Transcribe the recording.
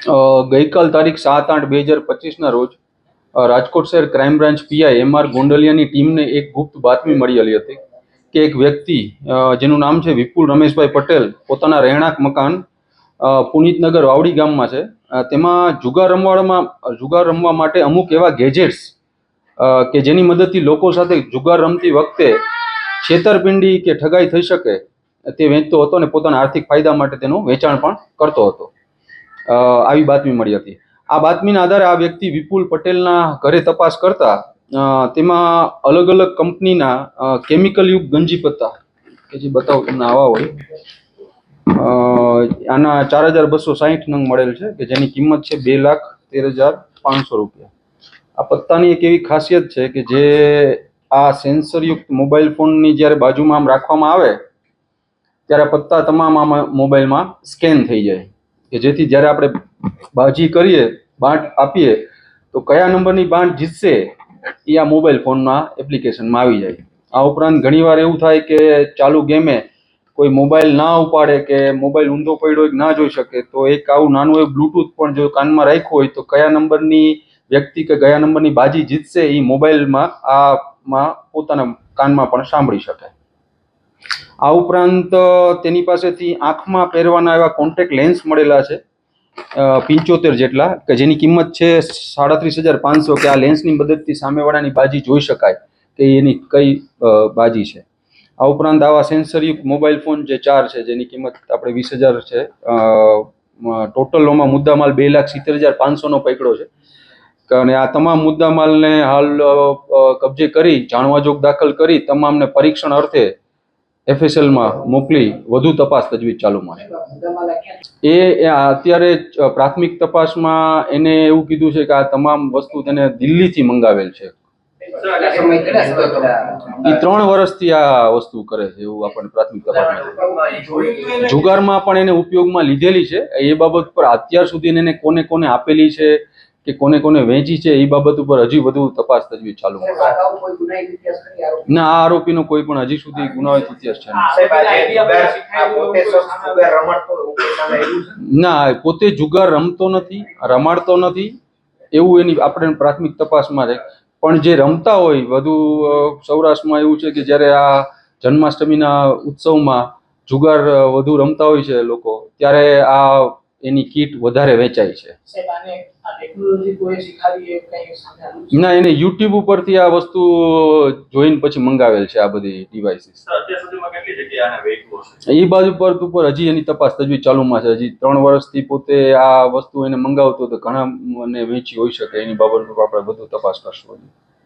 ગઈકાલ તારીખ 7/8/2025ના રોજ રાજકોટ શહેર ક્રાઇમ બ્રાન્ચ પીઆઈ એમ.આર. ગોંડલિયાની ટીમને એક ગુપ્ત બાતમી મળેલી હતી કે એક વ્યક્તિ જેનું નામ છે વિપુલ રમેશભાઈ પટેલ, પોતાના રહેણાંક મકાન પુનિતનગર વાવડી ગામમાં છે. તેમાં જુગાર રમવા માટે અમુક એવા ગેજેટ્સ કે જેની મદદથી લોકો સાથે જુગાર રમતી વખતે છેતરપિંડી કે ઠગાઈ થઈ શકે તે વેચતો હતો અને પોતાના આર્થિક ફાયદા માટે તેનું વેચાણ પણ કરતો હતો. આવી બાતમી મળી હતી. આ બાતમીના આધારે આ વ્યક્તિ વિપુલ પટેલના ઘરે તપાસ કરતા તેમાં અલગ અલગ કંપનીના કેમિકલ યુક્ત ગંજી પત્તા કે જે બતાવું તમને આવા હોય, આના 4260 નંગ મળેલ છે કે જેની કિંમત છે 2,13,500 રૂપિયા. આ પત્તાની એક એવી ખાસિયત છે કે જે આ સેન્સરયુક્ત મોબાઈલ ફોનની જ્યારે બાજુમાં આમ રાખવામાં આવે ત્યારે પત્તા તમામ આમાં મોબાઈલમાં સ્કેન થઈ જાય કે જેથી જ્યારે આપણે બાજી કરીએ, બાંટ આપીએ તો કયા નંબરની બાંટ જીતશે એ આ મોબાઈલ ફોનના એપ્લિકેશનમાં આવી જાય. આ ઉપરાંત ઘણીવાર એવું થાય કે ચાલુ ગેમે કોઈ મોબાઈલ ના ઉપાડે કે મોબાઈલ ઊંધો પડ્યો હોય ના જોઈ શકે તો એક આવું નાનું એવું બ્લૂટૂથ પણ જો કાનમાં રાખ્યું હોય તો કયા નંબરની વ્યક્તિ કે કયા નંબરની બાજી જીતશે એ મોબાઈલમાં પોતાના કાનમાં પણ સાંભળી શકે. આ ઉપરાંત તેની પાસેથી આંખમાં પહેરવાના એવા કોન્ટેક્ટ લેન્સ મળેલા છે 75 જેટલા કે જેની કિંમત છે 37,500 કે આ લેન્સની મદદથી સામેવાળાની બાજી જોઈ શકાય કે એની કઈ બાજી છે. આ ઉપરાંત આવા સેન્સરયુક્ત મોબાઈલ ફોન જે 4 છે જેની કિંમત આપણે 20,000 છે. ટોટલોમાં મુદ્દામાલ 2,70,500નો પકડ્યો છે અને આ તમામ મુદ્દામાલને હાલ કબજે કરી જાણવાજોગ દાખલ કરી તમામને પરીક્ષણ અર્થે FSLમાં મોકલી વધુ તપાસ તજવીજ ચાલુમાં છે. એ અત્યારે પ્રાથમિક તપાસમાં એને એવું કીધું છે કે આ તમામ વસ્તુ તેને દિલ્હીથી મંગાવેલ છે. એ 3 વર્ષથી આ વસ્તુ કરે છે એવું આપણને પ્રાથમિક તપાસમાં. જુગારમાં પણ એને ઉપયોગમાં લીધેલી છે. એ બાબત પર અત્યાર સુધી એને કોને કોને આપેલી છે કે કોને કોને વેચી છે એ બાબત ઉપર હજી વધુ તપાસ તજવીજ ચાલુ છે. ના, આ આરોપીનો કોઈ પણ હજી સુધી ગુનાહિત ઇતિહાસ છે ના, પોતે જુગાર રમતો નથી, રમાડતો નથી એવું એની આપણે પ્રાથમિક તપાસમાં છે. પણ જે રમતા હોય વધુ સૌરાષ્ટ્રમાં એવું છે કે જ્યારે આ જન્માષ્ટમીના ઉત્સવમાં જુગાર વધુ રમતા હોય છે લોકો ત્યારે આ એની કીટ વધારે વેચાય છે. ના, એને યુટ્યુબ ઉપરથી આ વસ્તુ જોઈને પછી મંગાવેલ છે આ બધી ડિવાઇસીસ. એ બાજુ પર હજી એની તપાસ તજવીજ ચાલુમાં છે. હજી 3 વર્ષથી પોતે આ વસ્તુ એને મંગાવતો તો ઘણા મને વેચી હોઈ શકે એની બાબત પર આપણે વધુ તપાસ કરશું.